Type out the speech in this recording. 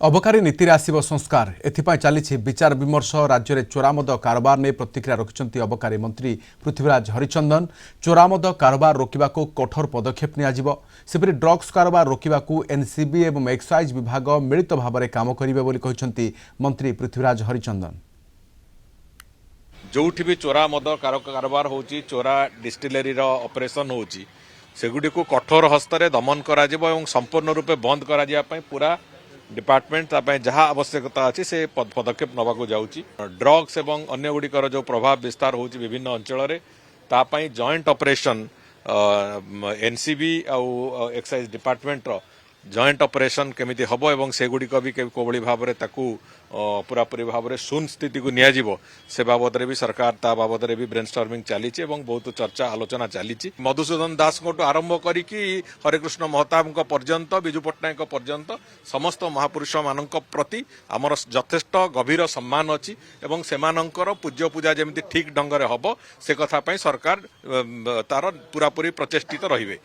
अबकारी नीति आसव संस्कार एथिपाई चली विचार विमर्श राज्य में चोरामद कारोबार ने प्रतिक्रिया रखिंट अबकारी मंत्री पृथ्वीराज हरिचंदन। चोरामद कारोबार रोकने को कठोर पदक्षेप निपरि ड्रग्स कारोबार रोकने को एनसीबी और एक्साइज विभाग मिलित भाव में काम करेंगे मंत्री पृथ्वीराज हरिचंदन। जो भी चोरा मद कारोबार हो चोरा डिस्टिलरी ऑपरेशन हो सेगुडी को कठोर हस्तर दमन करा संपूर्ण रूपे बंद करा पूरा डिपार्टमेंट जहाँ आवश्यकता अच्छी से पदक्षेप नवाक जाऊँगी। ड्रग्स एवं अन्य गुड़िकर जो प्रभाव विस्तार हो विभिन्न अंचल तापाई जॉइंट ऑपरेशन एनसीबी आउ एक्साइज डिपार्टमेंट जॉइंट ऑपरेशन केमिति हबो एवं सेगुड़िक भी कोभली भाव में पूरापूरी भाव में शून्य स्थिति को नियाजिबो से बाबद भी सरकार ता बाबद भी ब्रेनस्टॉर्मिंग चली बहुत चर्चा आलोचना चली। मधुसूदन दास को आरंभ करी हरिकृष्ण महताब पर्यंत विजु पट्टनायक पर्यंत समस्त महापुरुष मान प्रति आमर यथेष्ट गभीर सम्मान अच्छी एवं सेमानंकर पूज्य पूजा जमी ठीक ढंग से हम से कथा सरकार तार पूरापूरी प्रचेष्टित रहिबे।